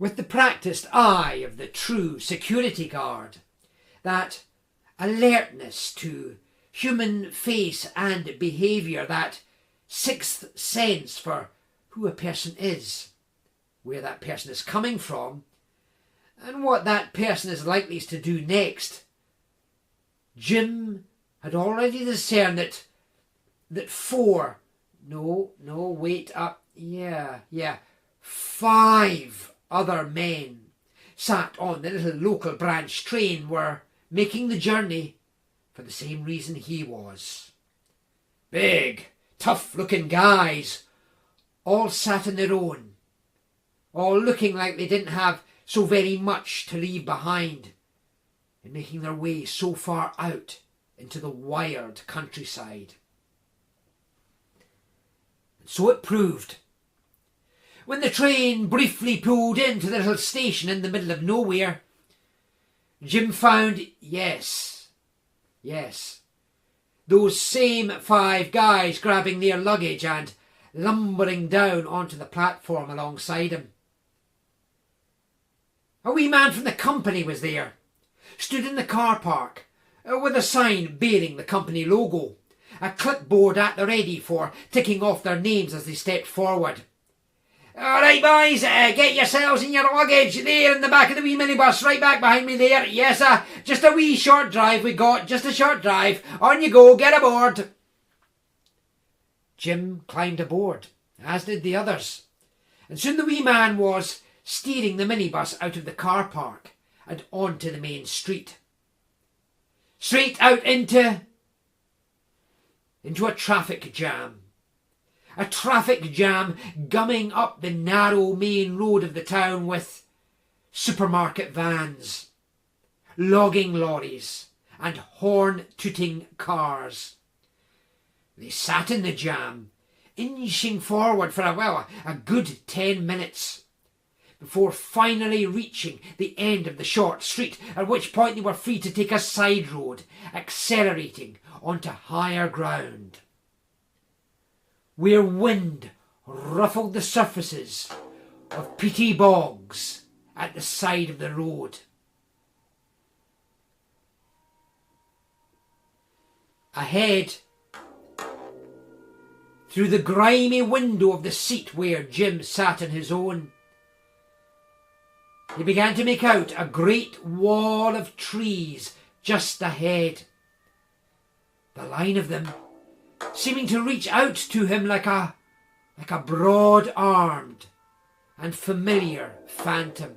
with the practised eye of the true security guard, that alertness to human face and behaviour, that sixth sense for who a person is, where that person is coming from, and what that person is likely to do next. Jim had already discerned that five other men sat on the little local branch train were making the journey for the same reason he was. Big, tough-looking guys, all sat on their own, all looking like they didn't have so very much to leave behind, and making their way so far out into the wired countryside. And so it proved. When the train briefly pulled into the little station in the middle of nowhere, Jim found, yes, those same five guys grabbing their luggage and lumbering down onto the platform alongside him. A wee man from the company was there, stood in the car park, with a sign bearing the company logo, a clipboard at the ready for ticking off their names as they stepped forward. "All right, boys, get yourselves and your luggage there in the back of the wee minibus, right back behind me there. Yes, just a wee short drive we got, just a short drive. On you go, get aboard." Jim climbed aboard, as did the others, and soon the wee man was steering the minibus out of the car park and onto the main street. Straight out into a traffic jam. A traffic jam gumming up the narrow main road of the town with supermarket vans, logging lorries and horn-tooting cars. They sat in the jam, inching forward for a good 10 minutes, before finally reaching the end of the short street, at which point they were free to take a side road, accelerating onto higher ground, where wind ruffled the surfaces of peaty bogs at the side of the road. Ahead, through the grimy window of the seat where Jim sat on his own, he began to make out a great wall of trees just ahead, the line of them seeming to reach out to him like a broad-armed and familiar phantom.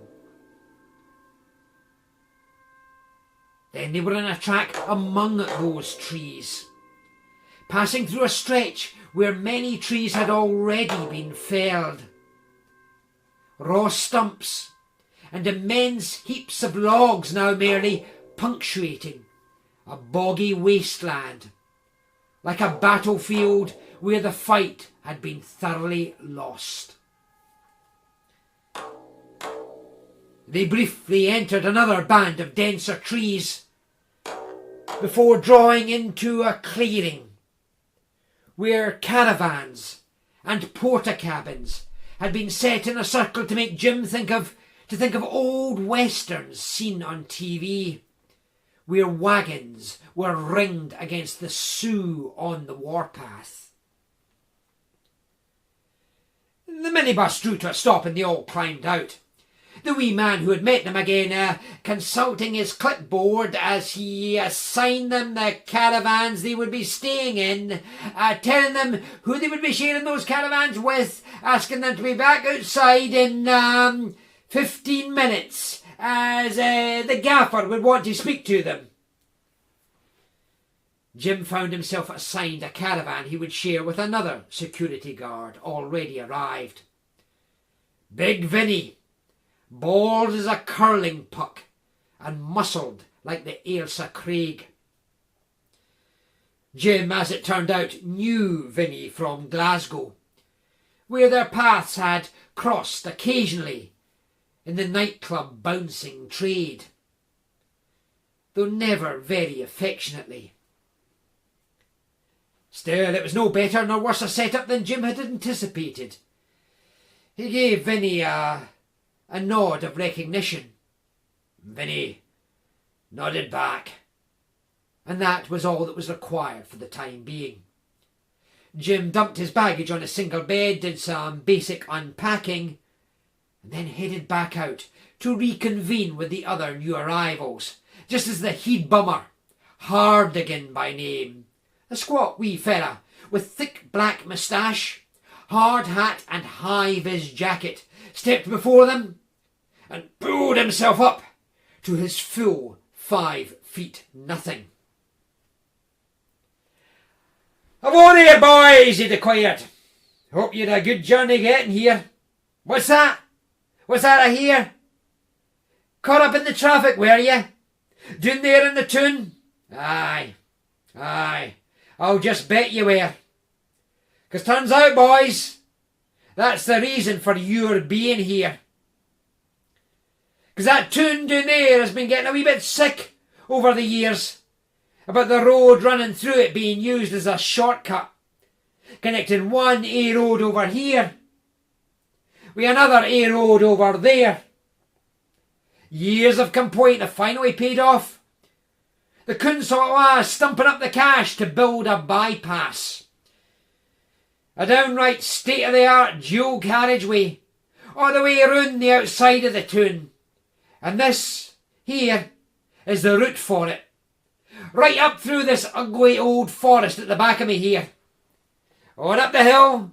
Then they were on a track among those trees, passing through a stretch where many trees had already been felled. Raw stumps and immense heaps of logs now merely punctuating a boggy wasteland, like a battlefield where the fight had been thoroughly lost. They briefly entered another band of denser trees before drawing into a clearing where caravans and porta cabins had been set in a circle to make Jim think of old westerns seen on TV, where wagons were ringed against the Sioux on the warpath. The minibus drew to a stop and they all climbed out. The wee man who had met them again, consulting his clipboard as he assigned them the caravans they would be staying in, telling them who they would be sharing those caravans with, asking them to be back outside in 15 minutes, as the gaffer would want to speak to them. Jim found himself assigned a caravan he would share with another security guard already arrived. Big Vinny, bald as a curling puck and muscled like the Ailsa Craig. Jim, as it turned out, knew Vinny from Glasgow, where their paths had crossed occasionally in the nightclub bouncing trade, though never very affectionately. Still, it was no better nor worse a set-up than Jim had anticipated. He gave Vinny a a nod of recognition. Vinny nodded back, and that was all that was required for the time being. Jim dumped his baggage on a single bed, did some basic unpacking, and then headed back out to reconvene with the other new arrivals, just as the head bummer, Hardigan by name, a squat wee fella with thick black moustache, hard hat and high-vis jacket, stepped before them and pulled himself up to his full 5 feet nothing. "Hello there, boys," he declared. "Hope you had a good journey getting here. What's that? What's that I hear? Caught up in the traffic, were you? Down there in the town? Aye, I'll just bet you were. 'Cause turns out, boys, that's the reason for your being here. 'Cause that town down there has been getting a wee bit sick over the years about the road running through it being used as a shortcut, connecting one A road over here with another A road over there. Years of complaint have finally paid off. The council are stumping up the cash to build a bypass. A downright state-of-the-art dual carriageway all the way around the outside of the town. And this here is the route for it. Right up through this ugly old forest at the back of me here. On up the hill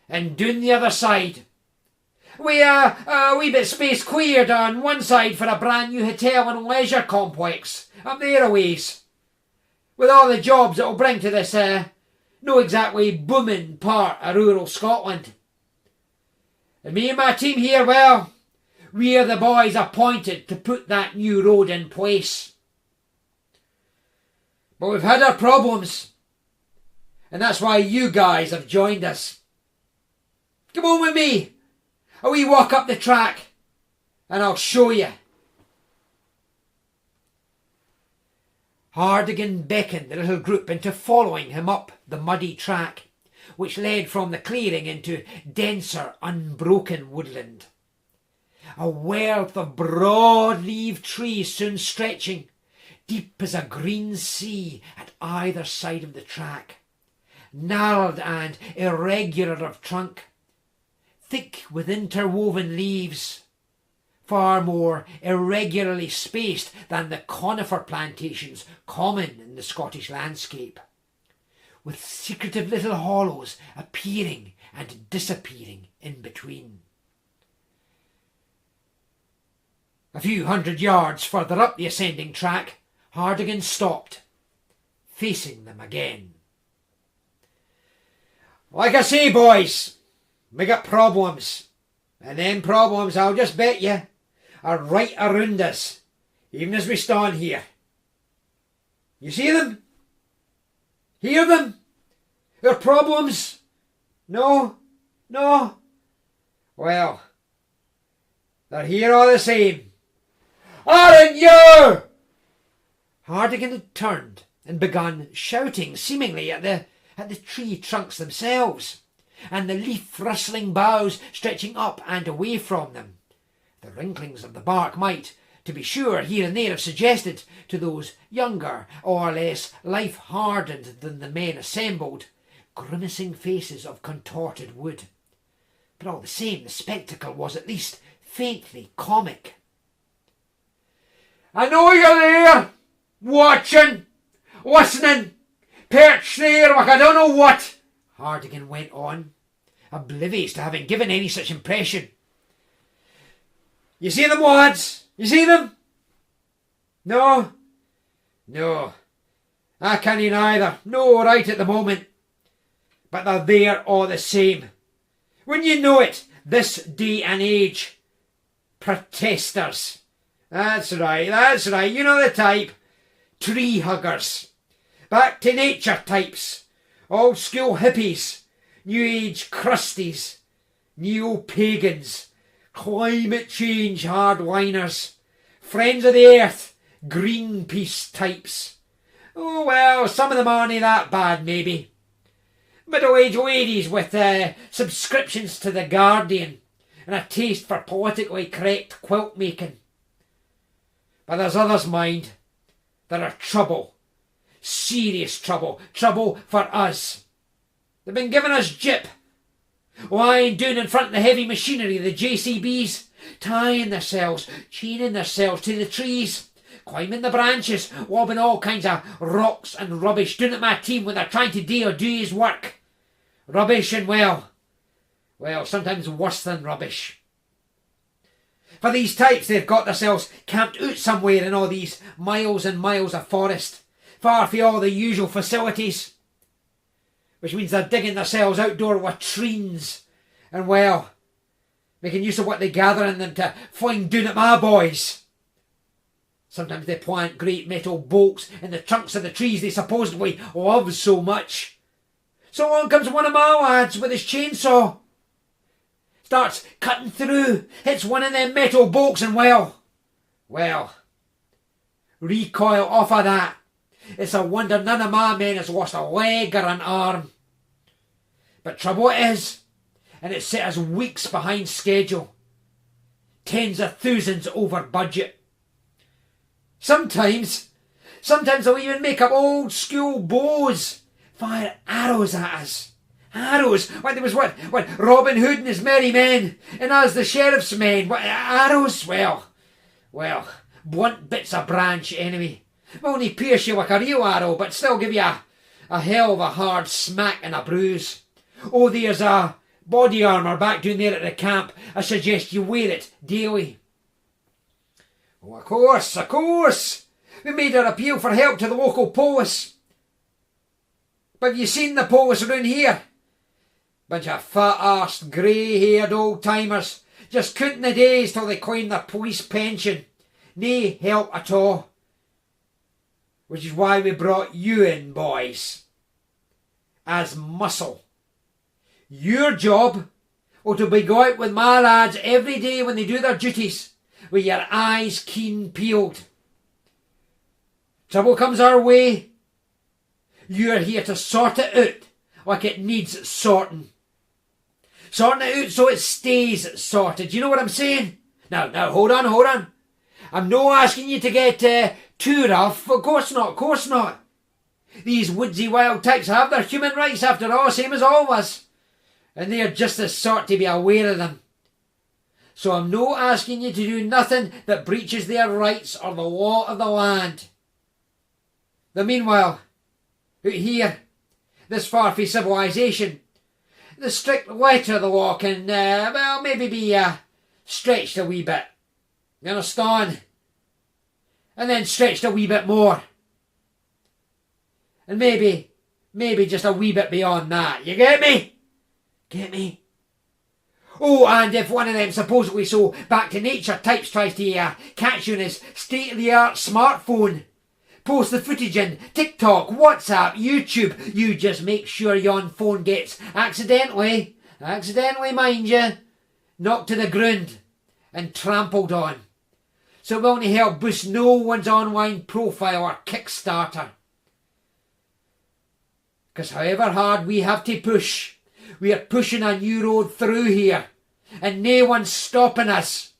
and down the other side. We a wee bit space cleared on one side for a brand new hotel and leisure complex up there a ways. With all the jobs it'll bring to this no exactly booming part of rural Scotland. And me and my team here, well, we're the boys appointed to put that new road in place. But we've had our problems, and that's why you guys have joined us. Come on with me. A wee walk up the track, and I'll show you." Hardigan beckoned the little group into following him up the muddy track, which led from the clearing into denser, unbroken woodland. A wealth of broad-leaved trees soon stretching, deep as a green sea at either side of the track, gnarled and irregular of trunk, thick with interwoven leaves, far more irregularly spaced than the conifer plantations common in the Scottish landscape, with secretive little hollows appearing and disappearing in between. A few 100 yards further up the ascending track, Hardigan stopped, facing them again. "Like I say, boys, we got problems, and them problems, I'll just bet you, are right around us, even as we stand here. You see them? Hear them? Their problems? No? Well, they're here all the same. Aren't you?" Hardigan had turned and begun shouting seemingly at the tree trunks themselves, and the leaf-rustling boughs stretching up and away from them. The wrinklings of the bark might, to be sure, here and there have suggested to those younger or less life-hardened than the men assembled, grimacing faces of contorted wood. But all the same, the spectacle was at least faintly comic. "I know you're there, watching, listening, perched there like I don't know what," Hardigan went on, oblivious to having given any such impression. "You see them, lads? You see them? No, I can't either. No, right at the moment. But they're there all the same. Wouldn't you know it, this day and age? Protesters. That's right, you know the type. Tree huggers. Back to nature types. Old school hippies. New age crusties. Neo-pagans. Climate change hardliners. Friends of the earth. Greenpeace types. Oh well, some of them aren't that bad maybe. Middle-aged ladies with subscriptions to The Guardian and a taste for politically correct quilt making. But there's others, mind, that are trouble. Serious trouble. Trouble for us. They've been giving us jip. Lying down in front of the heavy machinery, the JCBs, tying themselves, chaining themselves to the trees, climbing the branches, lobbing all kinds of rocks and rubbish down at my team when they're trying to do his work. Rubbish and well, sometimes worse than rubbish. For these types, they've got themselves camped out somewhere in all these miles and miles of forest, far from all the usual facilities, which means they're digging themselves outdoor latrines and, well, making use of what they gather in them to fling down at my boys. Sometimes they plant great metal bolts in the trunks of the trees they supposedly love so much. So along comes one of my lads with his chainsaw. Starts cutting through, hits one of them metal bolts and well, recoil off of that. It's a wonder none of my men has lost a leg or an arm. But trouble it is, and it's set us weeks behind schedule. Tens of thousands over budget. Sometimes they'll even make up old school bows, fire arrows at us. Arrows, when there was what Robin Hood and his merry men, and us the sheriff's men. What arrows? Well, blunt bits of branch anyway. Will only pierce you like a real arrow, but still give you a hell of a hard smack and a bruise. Oh, there's a body armour back down there at the camp. I suggest you wear it daily. Oh, of course. We made our appeal for help to the local police. But have you seen the police around here? Bunch of fat-arsed, grey-haired old-timers, just counting the days till they claim their police pension. Nae help at all. Which is why we brought you in, boys. As muscle. Your job will to be go out with my lads every day when they do their duties, with your eyes keen peeled. Trouble comes our way, you're here to sort it out like it needs sorting. Sorting it out so it stays sorted. You know what I'm saying? Now, hold on. I'm not asking you to get too rough. Of course not. These woodsy wild types have their human rights after all, same as all of us. And they're just the sort to be aware of them. So I'm not asking you to do nothing that breaches their rights or the law of the land. The meanwhile, out here, this far from civilisation, the strict letter of the law can, maybe be stretched a wee bit. You understand? And then stretched a wee bit more. And maybe just a wee bit beyond that. You get me? Get me? Oh, and if one of them supposedly so back to nature types tries to catch you in his state-of-the-art smartphone, post the footage in TikTok, WhatsApp, YouTube, you just make sure yon phone gets accidentally mind you, knocked to the ground and trampled on. So it will only help boost no one's online profile or Kickstarter. Because however hard we have to push, we are pushing a new road through here, and no one's stopping us.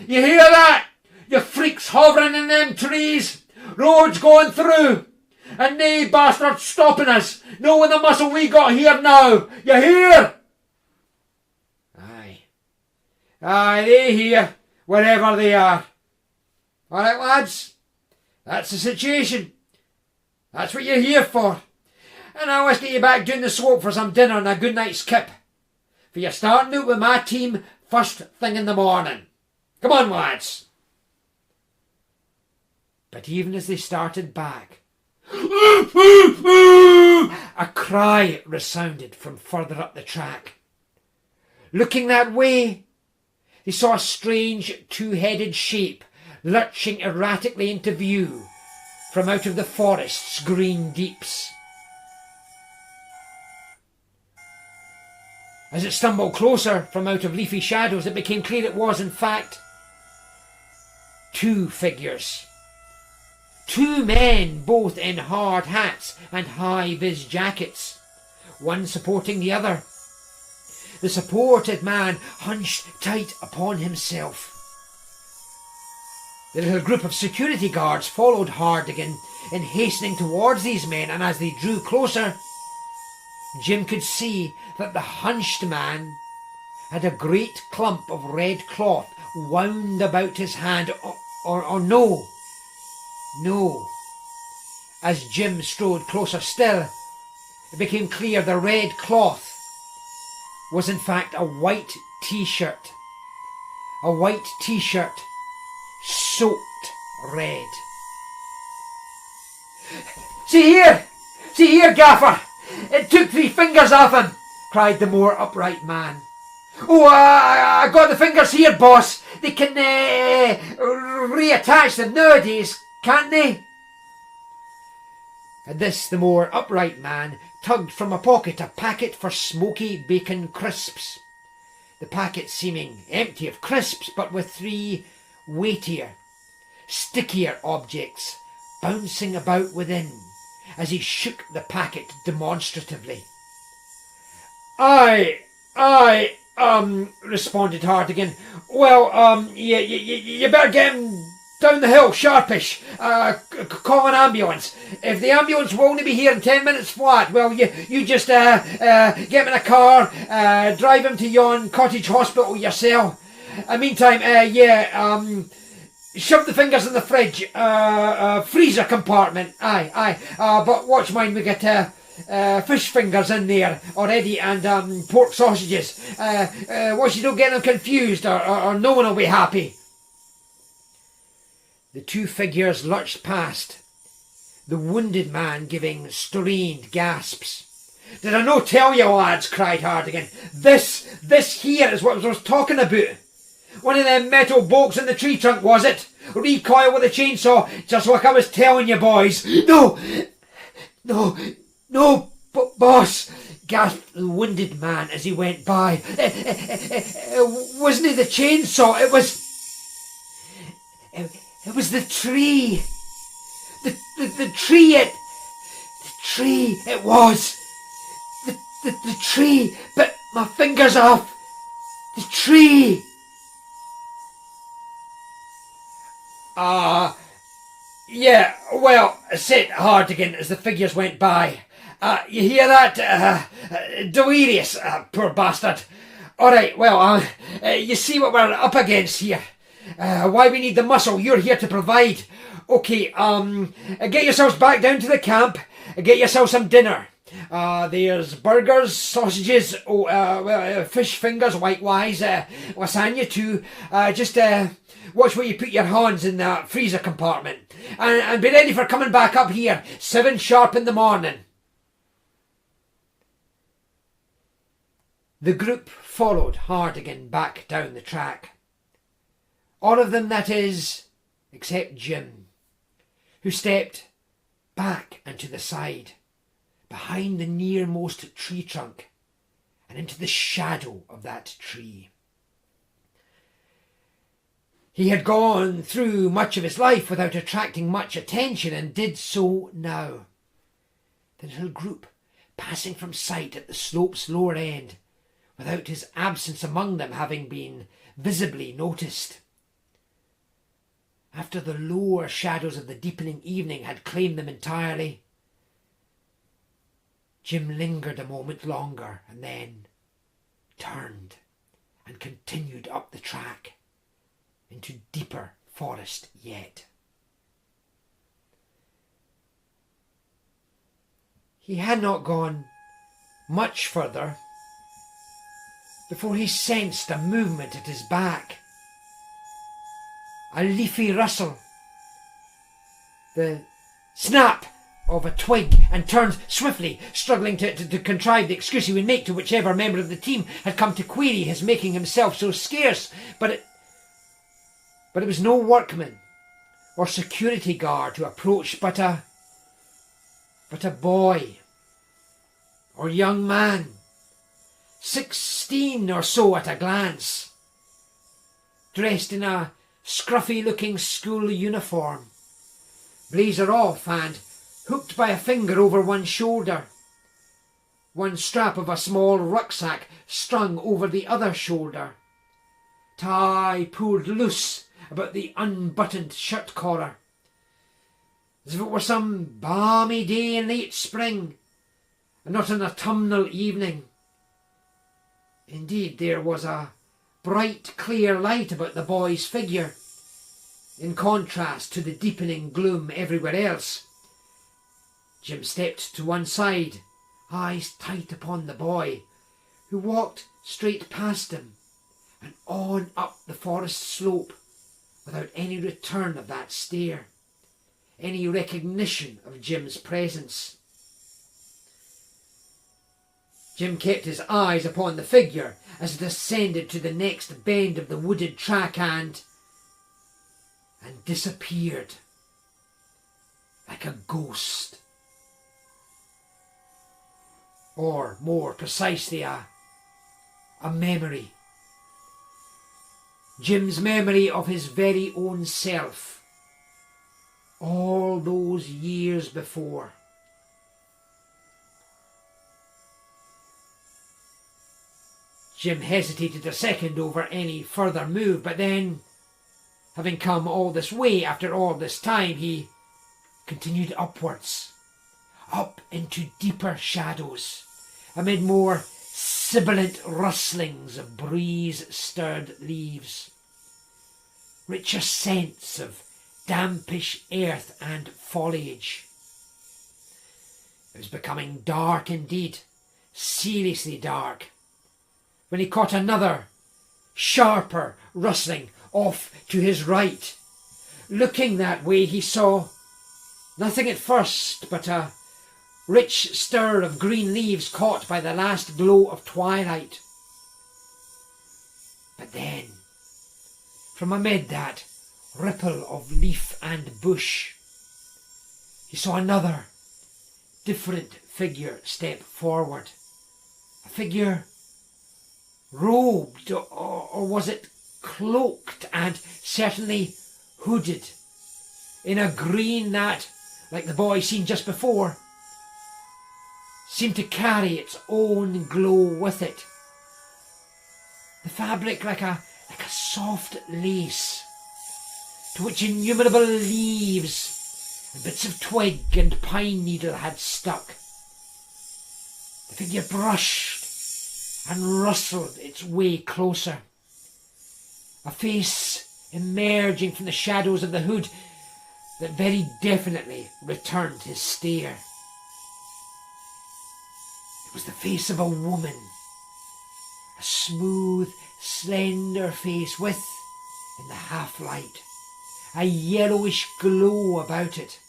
You hear that? You freaks hovering in them trees, roads going through, and nae bastard stopping us, knowing the muscle we got here now. You hear? Aye, they hear, wherever they are. All right, lads, that's the situation. That's what you're here for. And I must get you back down the slope for some dinner and a good night's kip. For you're starting out with my team first thing in the morning. Come on, lads. But even as they started back, a cry resounded from further up the track. Looking that way, they saw a strange two-headed shape lurching erratically into view from out of the forest's green deeps. As it stumbled closer from out of leafy shadows, it became clear it was, in fact, two figures. Two men, both in hard hats and high-vis jackets, one supporting the other. the supported man hunched tight upon himself. The little group of security guards followed Hardigan in hastening towards these men, and as they drew closer, Jim could see that the hunched man had a great clump of red cloth wound about his hand, or no. As Jim strode closer still, it became clear the red cloth was in fact a white t-shirt. A white t-shirt soaked red. See here, Gaffer! It took 3 fingers off him!" cried the more upright man. "Oh, I got the fingers here, boss. They can reattach them nowadays, can't they?" At this, the more upright man tugged from a pocket a packet for smoky bacon crisps. The packet seeming empty of crisps, but with 3 weightier, stickier objects bouncing about within as he shook the packet demonstratively. Aye, responded Hardigan. "Well, you better get him down the hill, sharpish. Call an ambulance. If the ambulance will only be here in 10 minutes flat, well, you just get him in a car, drive him to yon cottage hospital yourself. Meantime, shove the fingers in the fridge, freezer compartment. Aye. But watch mine, we get fish fingers in there already, and pork sausages. Watch you don't get them confused, or no one will be happy." The 2 figures lurched past, the wounded man giving strained gasps. "Did I no tell you, lads?" cried Hardigan. This here is what I was talking about. One of them metal bolts in the tree trunk, was it? Recoil with a chainsaw, just like I was telling you, boys. No, boss, gasped the wounded man as he went by. It wasn't the chainsaw, it was the tree. The tree it was. The tree, but my fingers off. The tree. Yeah, well, said Hardigan as the figures went by. You hear that? Delirious, poor bastard. Alright, well, you see what we're up against here. Why we need the muscle you're here to provide. Okay, get yourselves back down to the camp. Get yourself some dinner. There's burgers, sausages, fish fingers, likewise, lasagna too. Just watch where you put your hands in that freezer compartment. And be ready for coming back up here, 7 sharp in the morning. The group followed Hardigan back down the track. All of them, that is, except Jim, who stepped back and to the side, behind the nearmost tree trunk, and into the shadow of that tree. He had gone through much of his life without attracting much attention, and did so now. The little group passing from sight at the slope's lower end, without his absence among them having been visibly noticed. After the lower shadows of the deepening evening had claimed them entirely, Jim lingered a moment longer and then turned and continued up the track into deeper forest yet. He had not gone much further before he sensed a movement at his back. A leafy rustle, the snap of a twig, and turned swiftly, struggling to contrive the excuse he would make to whichever member of the team had come to query his making himself so scarce. But it was no workman or security guard who approached, but a boy or young man, 16 or so at a glance, dressed in a scruffy-looking school uniform, blazer off and hooked by a finger over one shoulder. one strap of a small rucksack strung over the other shoulder, tie pulled loose about the unbuttoned shirt collar, as if it were some balmy day in late spring, and not an autumnal evening. Indeed, there was a bright, clear light about the boy's figure, in contrast to the deepening gloom everywhere else. Jim stepped to one side, eyes tight upon the boy, who walked straight past him and on up the forest slope without any return of that stare, any recognition of Jim's presence. Jim kept his eyes upon the figure as it ascended to the next bend of the wooded track and disappeared like a ghost. Or, more precisely, a memory. Jim's memory of his very own self, all those years before. Jim hesitated a second over any further move, but then, having come all this way after all this time, he continued upwards, up into deeper shadows, amid more sibilant rustlings of breeze-stirred leaves, richer scents of dampish earth and foliage. It was becoming dark indeed, seriously dark, when he caught another, sharper rustling off to his right. Looking that way, he saw nothing at first but a rich stir of green leaves caught by the last glow of twilight. But then, from amid that ripple of leaf and bush, he saw another, different figure step forward. A figure robed, or was it cloaked, and certainly hooded, in a green that, like the boy seen just before, seemed to carry its own glow with it. The fabric like a soft lace, to which innumerable leaves and bits of twig and pine needle had stuck. The figure brushed and rustled its way closer. A face emerging from the shadows of the hood that very definitely returned his stare. It was the face of a woman, a smooth, slender face with, in the half-light, a yellowish glow about it,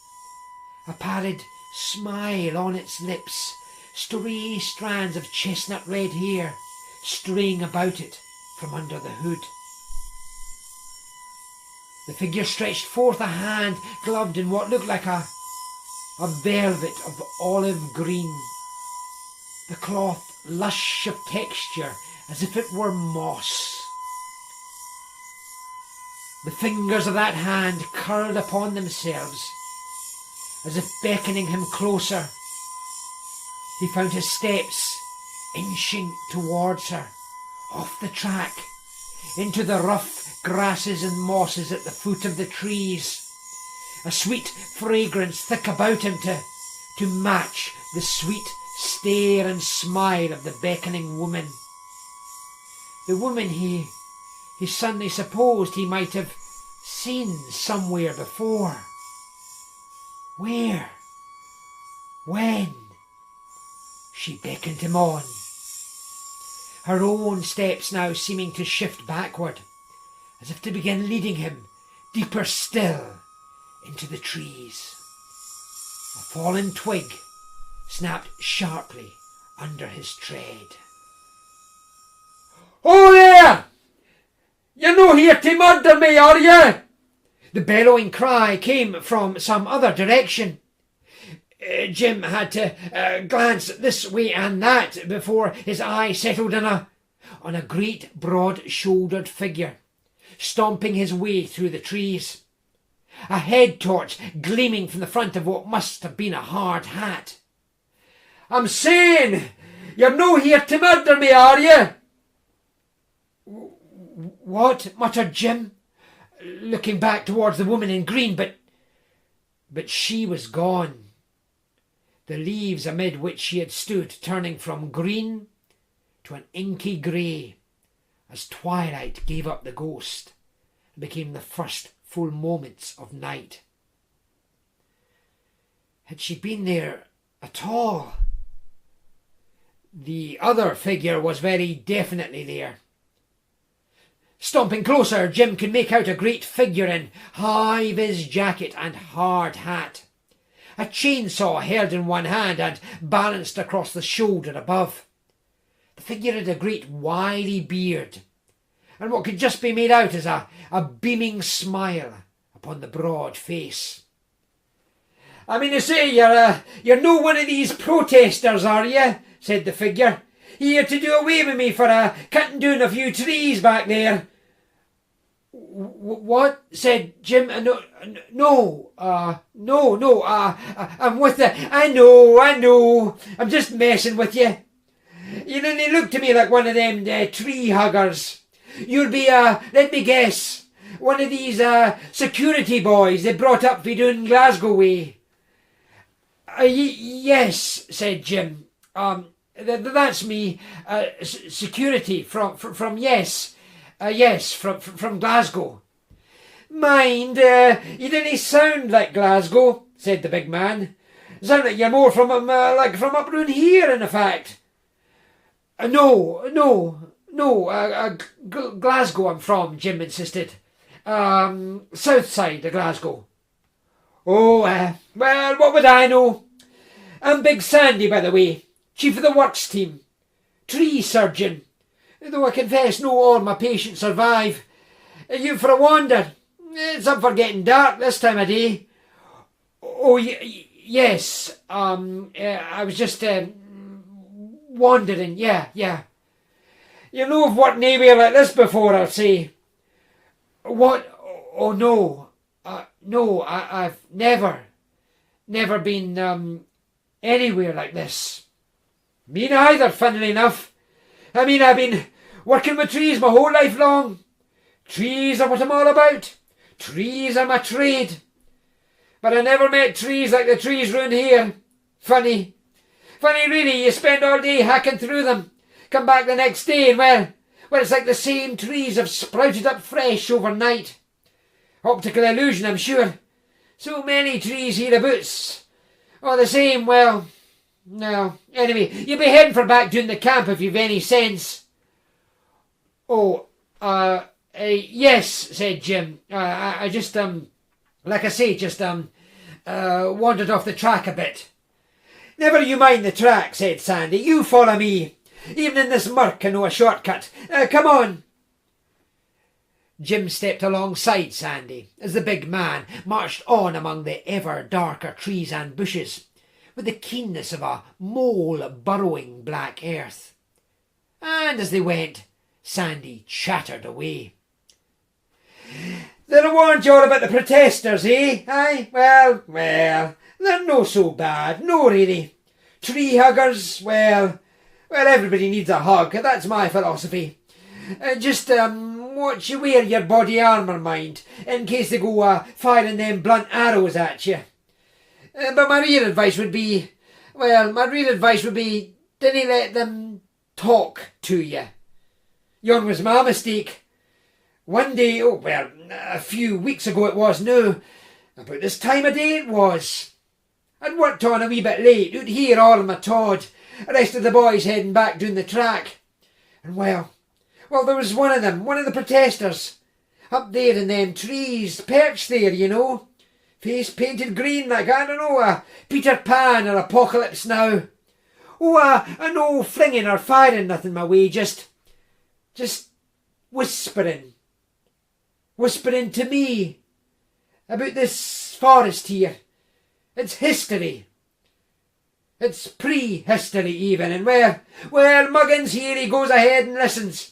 a pallid smile on its lips, stray strands of chestnut red hair straying about it from under the hood. The figure stretched forth a hand gloved in what looked like a velvet of olive green, the cloth lush of texture as if it were moss. The fingers of that hand curled upon themselves as if beckoning him closer. He found his steps inching towards her, off the track, into the rough grasses and mosses at the foot of the trees, a sweet fragrance thick about him to match the sweet stare and smile of the beckoning woman. The woman he suddenly supposed he might have seen somewhere before. Where? When? She beckoned him on, her own steps now seeming to shift backward, as if to begin leading him deeper still into the trees. A fallen twig snapped sharply under his tread. "Oh there! You're no here to murder me, are you?" The bellowing cry came from some other direction. Jim had to glance this way and that before his eye settled on a great broad-shouldered figure, stomping his way through the trees. A head torch gleaming from the front of what must have been a hard hat. "I'm saying, You're no here to murder me, are you? What? Muttered Jim, looking back towards the woman in green, but she was gone. The leaves amid which she had stood turning from green to an inky grey as twilight gave up the ghost and became the first full moments of night. Had she been there at all? The other figure was very definitely there. Stomping closer, Jim could make out a great figure in high-vis jacket and hard hat, a chainsaw held in one hand and balanced across the shoulder above. The figure had a great wiry beard, and what could just be made out as a beaming smile upon the broad face. "I mean to say, you're no one of these protesters, are you?" said the figure. "Here to do away with me for cutting down a few trees back there." "What?" said Jim. No, I'm with the... I know, I'm just messing with you. You didn't look to me like one of them tree huggers. You'll be, let me guess, one of these security boys they brought up for doing Glasgow way." Yes, said Jim. That's me, security from yes. Yes, from Glasgow. "Mind, you didn't sound like Glasgow," said the big man. "Sound like you're more from up round here, in fact." No, Glasgow I'm from," Jim insisted. South side of Glasgow." "Oh, well, what would I know? I'm Big Sandy, by the way, chief of the works team, tree surgeon. Though I confess no all my patients survive. You for a wander? It's up for getting dark this time of day." "Oh, yes. I was just wandering. Yeah. You know of worked anywhere like this before, I'll say." "What? Oh, no. No, I've never been anywhere like this." "Me neither, funnily enough. I mean, I've been working with trees my whole life long. Trees are what I'm all about. Trees are my trade. But I never met trees like the trees round here. Funny really, you spend all day hacking through them, come back the next day and well, it's like the same trees have sprouted up fresh overnight. Optical illusion, I'm sure. So many trees hereabouts. All the same, well... No, anyway, you'll be heading for back doing the camp if you've any sense." "Oh, yes," said Jim. I just, like I say, wandered off the track a bit." "Never you mind the track," said Sandy. "You follow me. Even in this murk I know a shortcut. Come on." Jim stepped alongside Sandy as the big man marched on among the ever darker trees and bushes, with the keenness of a mole burrowing black earth. And as they went, Sandy chattered away. "Then I warned you all about the protesters, eh? Aye, well, they're no so bad, no really. Tree huggers, well, everybody needs a hug, that's my philosophy. Just watch you wear your body armour, mind, in case they go firing them blunt arrows at you. But my real advice would be, didn't let them talk to you. Yon was my mistake. One day, a few weeks ago it was now, about this time of day it was. I'd worked on a wee bit late, out here all in my Todd, the rest of the boys heading back down the track. And well, there was one of the protesters, up there in them trees, perched there, you know. Face painted green like, I don't know, a Peter Pan or Apocalypse Now. Oh, no flinging or firing nothing my way, just whispering to me about this forest here. It's history. It's pre-history even, and well, Muggins here, he goes ahead and listens.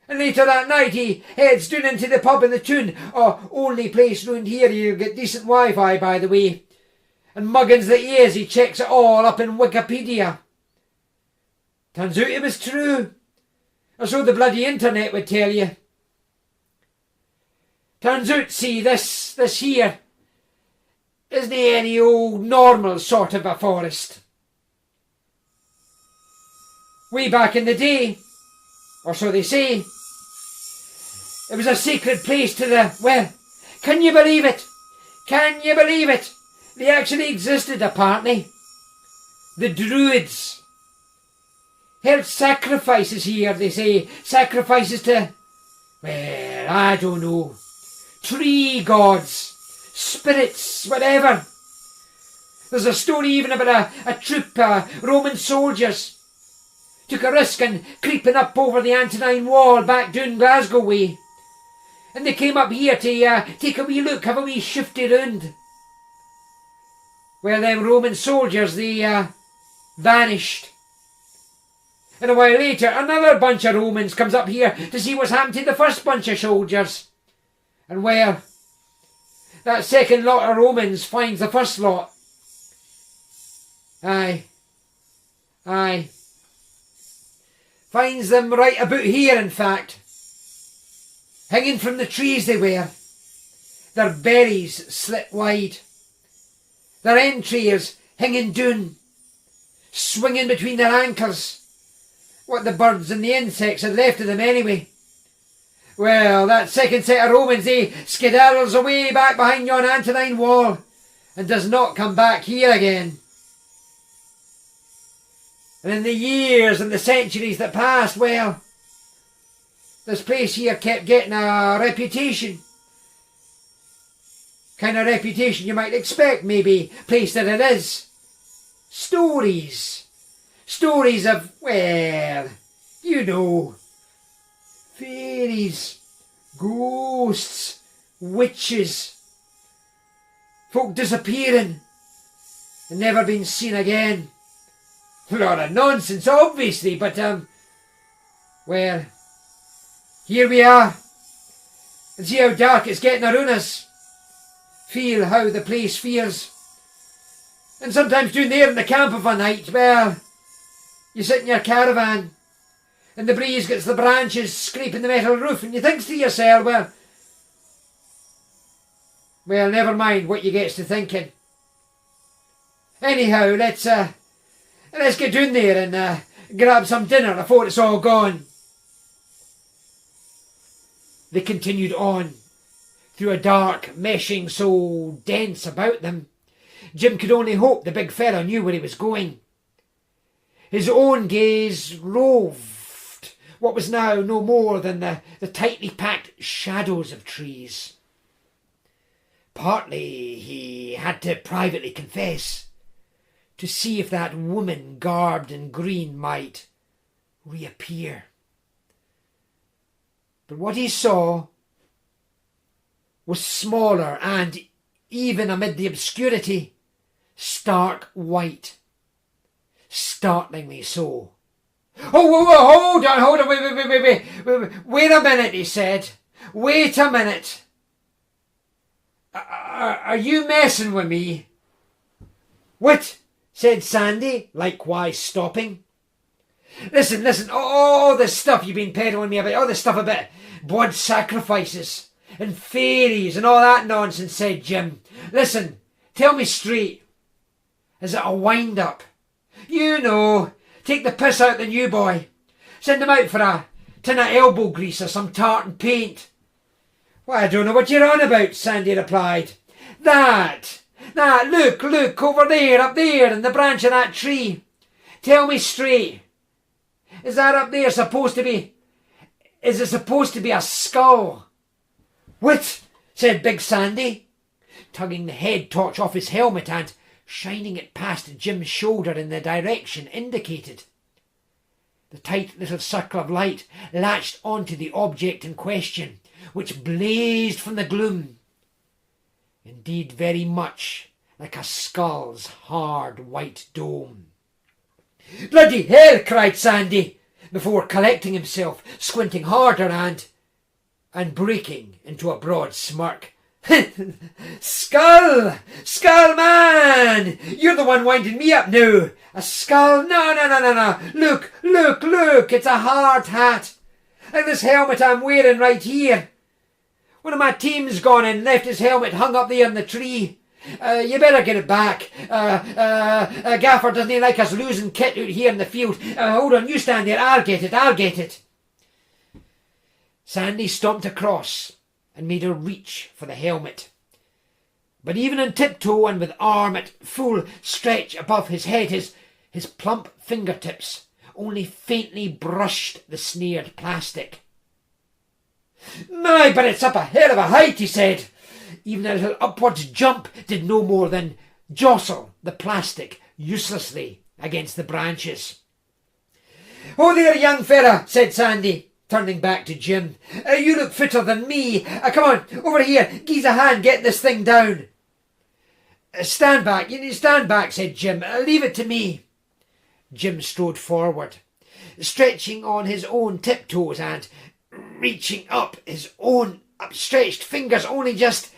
And later that night he heads down into the pub in the Tune, only place round here you get decent Wi-Fi, by the way. And Muggins that he is, he checks it all up in Wikipedia. Turns out it was true. Or so the bloody internet would tell you. Turns out, see, this here isn't any old normal sort of a forest. Way back in the day, or so they say, it was a sacred place to the, well, can you believe it? Can you believe it? They actually existed, apparently. The Druids held sacrifices here, they say. Sacrifices to, well, I don't know. Tree gods, spirits, whatever. There's a story even about a troop of Roman soldiers took a risk in creeping up over the Antonine Wall back down Glasgow way. And they came up here to take a wee look, have a wee shifty round. Well, them Roman soldiers, they vanished. And a while later, another bunch of Romans comes up here to see what's happened to the first bunch of soldiers. And well, that second lot of Romans finds the first lot. Aye. Finds them right about here, in fact. Hanging from the trees they were. Their berries slit wide. Their entrails hanging down. Swinging between their ankles. What the birds and the insects had left of them anyway. Well, that second set of Romans, they skedaddles away back behind yon Antonine Wall and does not come back here again. And in the years and the centuries that passed, well, this place here kept getting a reputation. Kind of reputation you might expect, maybe, place that it is. Stories. Stories of, well, you know, fairies, ghosts, witches, folk disappearing and never been seen again. A lot of nonsense, obviously, but, well, here we are. And see how dark it's getting around us. Feel how the place feels. And sometimes down there in the camp of a night, well, you sit in your caravan and the breeze gets the branches scraping the metal roof and you think to yourself, well, never mind what you gets to thinking. Anyhow, let's get down there and grab some dinner before it's all gone. They continued on through a dark meshing so dense about them, Jim could only hope the big fellow knew where he was going. His own gaze roved what was now no more than the tightly packed shadows of trees. Partly, he had to privately confess, to see if that woman garbed in green might reappear. But what he saw was smaller and, even amid the obscurity, stark white. Startlingly so. Oh, hold on, wait a minute, he said. Wait a minute. Are you messing with me? What? Said Sandy, likewise stopping. Listen, all the stuff you've been peddling me about, all the stuff about blood sacrifices and fairies and all that nonsense, said Jim. Listen, tell me straight. Is it a wind-up? You know, take the piss out the new boy. Send him out for a tin of elbow grease or some tartan paint. Well, I don't know what you're on about, Sandy replied. That, look, over there, up there, in the branch of that tree. Tell me straight. Is that up there supposed to be... Is it supposed to be a skull? What? Said Big Sandy, tugging the head torch off his helmet and shining it past Jim's shoulder in the direction indicated. The tight little circle of light latched onto the object in question, which blazed from the gloom. Indeed, very much like a skull's hard white dome. Bloody hell, cried Sandy, before collecting himself, squinting harder and breaking into a broad smirk. Skull! Skull man! You're the one winding me up now. A skull? No. Look. It's a hard hat. Like this helmet I'm wearing right here. One of my team's gone and left his helmet hung up there in the tree. You better get it back. Gaffer doesn't like us losing kit out here in the field. Hold on, you stand there. I'll get it. Sandy stomped across and made a reach for the helmet. But even on tiptoe and with arm at full stretch above his head, his plump fingertips only faintly brushed the snared plastic. My, but it's up a hell of a height, he said. Even a little upwards jump did no more than jostle the plastic uselessly against the branches. Oh there, young fella, said Sandy, turning back to Jim. You look fitter than me. Come on, over here, give a hand getting this thing down. Stand back, said Jim. Leave it to me. Jim strode forward, stretching on his own tiptoes and reaching up his own upstretched fingers, only just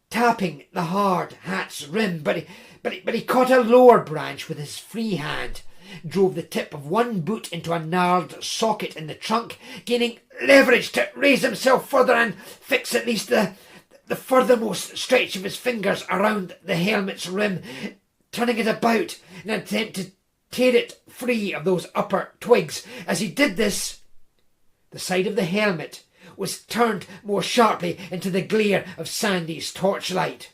tapping the hard hat's rim. But he caught a lower branch with his free hand, drove the tip of one boot into a gnarled socket in the trunk, gaining leverage to raise himself further and fix at least the furthermost stretch of his fingers around the helmet's rim, turning it about in an attempt to tear it free of those upper twigs. As he did this, the side of the helmet was turned more sharply into the glare of Sandy's torchlight.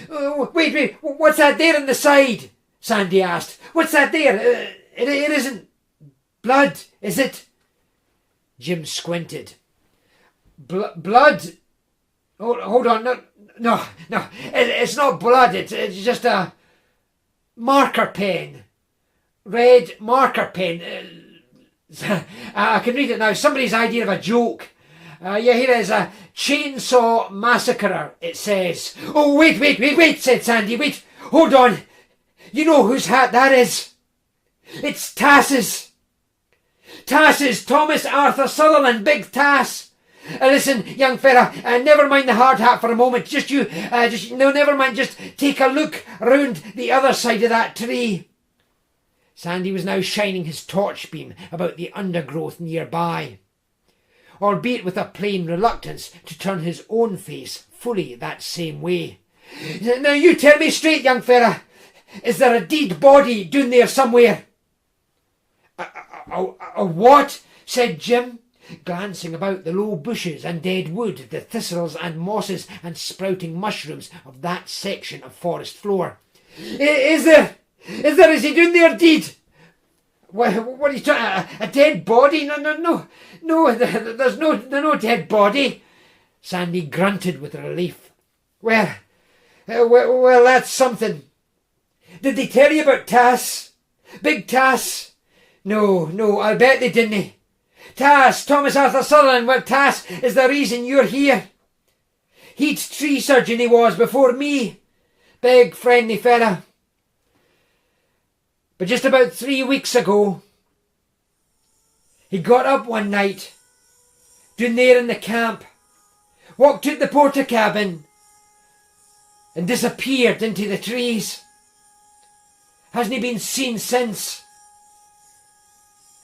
Wait, what's that there on the side? Sandy asked. What's that there? It isn't blood, is it? Jim squinted. Blood? Hold on, no, it's not blood, it's just a marker pen. Red marker pen. I can read it now. Somebody's idea of a joke. Yeah, here it is. A chainsaw massacrer, it says. Oh, wait, said Sandy. Wait, hold on. You know whose hat that is? It's Tass's. Thomas Arthur Sutherland, Big Tass. Listen, young fella, never mind the hard hat for a moment. Never mind. Just take a look round the other side of that tree. Sandy was now shining his torch beam about the undergrowth nearby, albeit with a plain reluctance to turn his own face fully that same way. Now you tell me straight, young fella, is there a dead body down there somewhere? A what? Said Jim, glancing about the low bushes and dead wood, the thistles and mosses and sprouting mushrooms of that section of forest floor. Is there? Is he down there dead? What are you talking? A dead body? No, there's no dead body. Sandy grunted with relief. Well, that's something. Did they tell you about Tass? Big Tass? No, I'll bet they didn't. Tass, Thomas Arthur Sutherland, well, Tass is the reason you're here. He'd tree surgeon he was before me. Big friendly fella. But just about 3 weeks ago, he got up one night, down there in the camp, walked out the porter cabin, and disappeared into the trees. Hasn't he been seen since?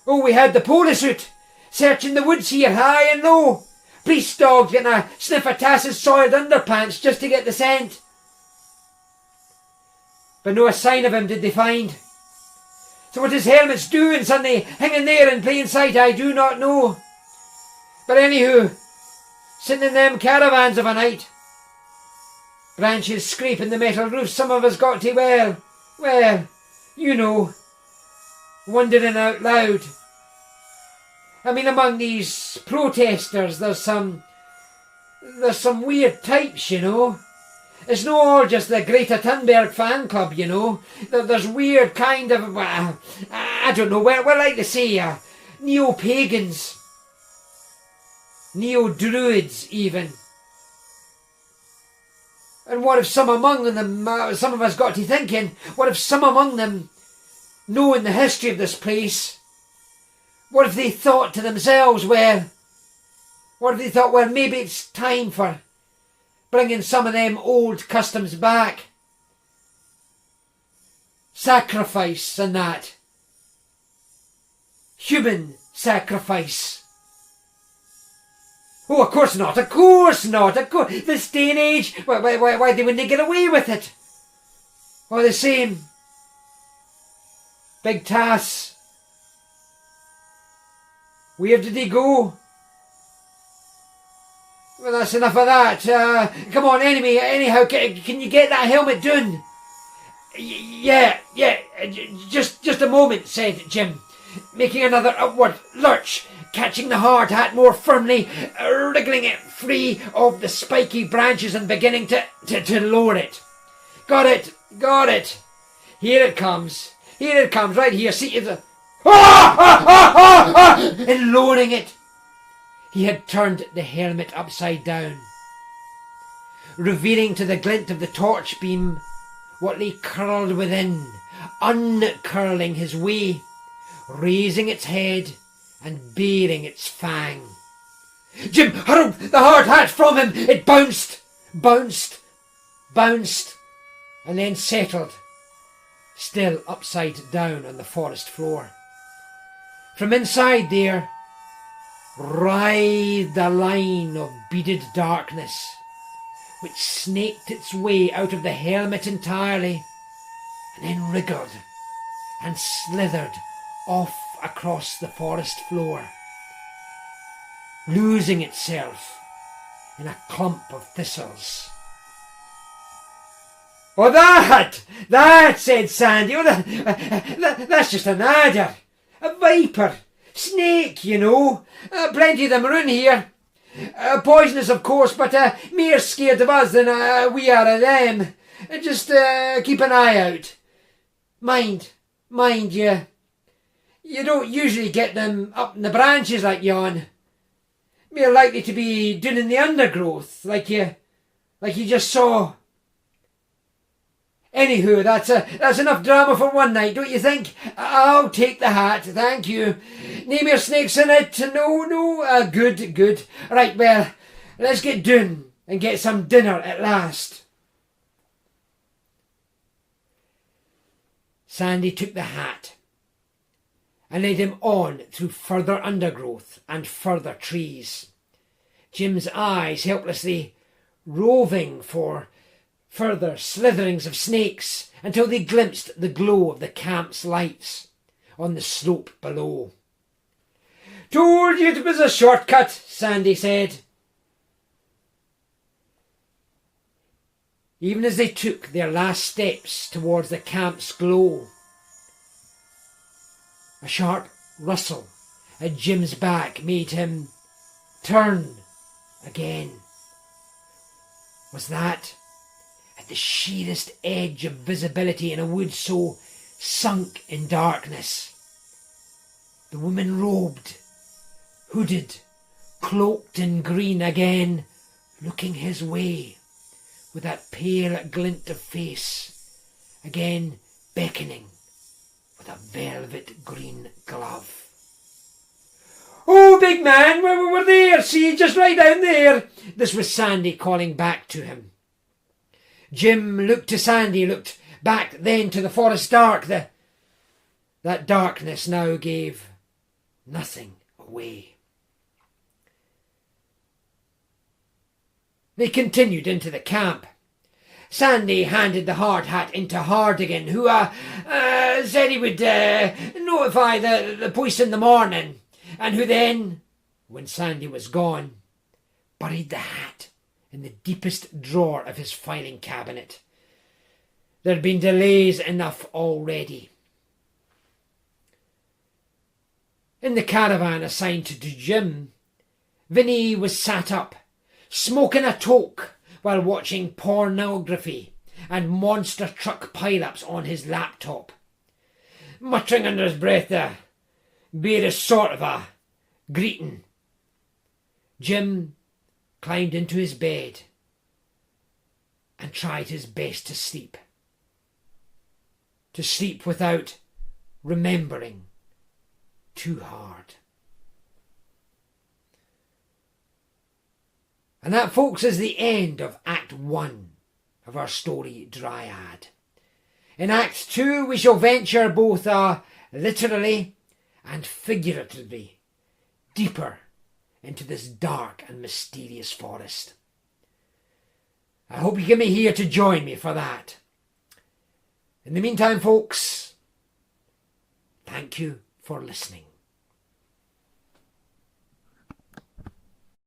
Oh, we had the police out, searching the woods here, high and low. Police dogs getting a sniff of Tass's soiled underpants just to get the scent. But no sign of him did they find. So what his helmet's doing suddenly hanging there in plain sight, I do not know. But anywho, sitting in them caravans of a night, branches scraping the metal roof, some of us got to, well, you know, wondering out loud. I mean, among these protesters, there's some weird types, you know. It's not all just the Greta Thunberg fan club, you know. There's weird kind of, I don't know, we're like to say, neo-pagans, neo-druids even. And what if some among them, some of us got to thinking, what if some among them, knowing the history of this place, what if they thought to themselves, well, maybe it's time for bringing some of them old customs back. Sacrifice and that. Human sacrifice. Oh, of course not, of course not, of course. This day and age, why they wouldn't they get away with it? All the same. Big Tass. Where did he go? Well, that's enough of that. Come on, enemy. Anyhow, can you get that helmet done? Yeah. Just a moment, said Jim, making another upward lurch, catching the hard hat more firmly, wriggling it free of the spiky branches and beginning to lower it. Got it. Here it comes, right here. See the... In lowering it, he had turned the helmet upside down, revealing to the glint of the torch beam what lay curled within, uncurling his way, raising its head and baring its fang. Jim hurled the hard hat from him. It bounced, and then settled, still upside down on the forest floor. From inside there writhed a line of beaded darkness, which snaked its way out of the helmet entirely, and then wriggled and slithered off across the forest floor, losing itself in a clump of thistles. "Oh, that," said Sandy. "Oh, that's just an adder. A viper. Snake, you know. Plenty of them around here. Poisonous, of course, but mere scared of us than we are of them. Just keep an eye out. Mind you. You don't usually get them up in the branches like yon. Mere likely to be down in the undergrowth, like you just saw. Anywho, that's enough drama for one night, don't you think? I'll take the hat, thank you. No more snakes in it? No. Good. Right, well, let's get down and get some dinner at last." Sandy took the hat and led him on through further undergrowth and further trees, Jim's eyes helplessly roving for further slitherings of snakes until they glimpsed the glow of the camp's lights on the slope below. "Told you it was a shortcut," Sandy said. Even as they took their last steps towards the camp's glow, a sharp rustle at Jim's back made him turn again. Was that at the sheerest edge of visibility in a wood so sunk in darkness? The woman robed, hooded, cloaked in green, again looking his way with that pale glint of face, again beckoning with a velvet green glove. "Oh, big man, we're there, see, just right down there." This was Sandy calling back to him. Jim looked to Sandy, looked back then to the forest dark. That darkness now gave nothing away. They continued into the camp. Sandy handed the hard hat into Hardigan, who said he would notify the police in the morning, and who then, when Sandy was gone, buried the hat in the deepest drawer of his filing cabinet. There had been delays enough already. In the caravan assigned to Jim, Vinny was sat up, smoking a toke while watching pornography and monster truck pile-ups on his laptop, muttering under his breath be a sort of a greeting. Jim climbed into his bed and tried his best to sleep. To sleep without remembering too hard. And that, folks, is the end of Act 1 of our story Dryad. In Act 2 we shall venture both literally and figuratively deeper into this dark and mysterious forest. I hope you can be here to join me for that. In the meantime, folks, thank you for listening.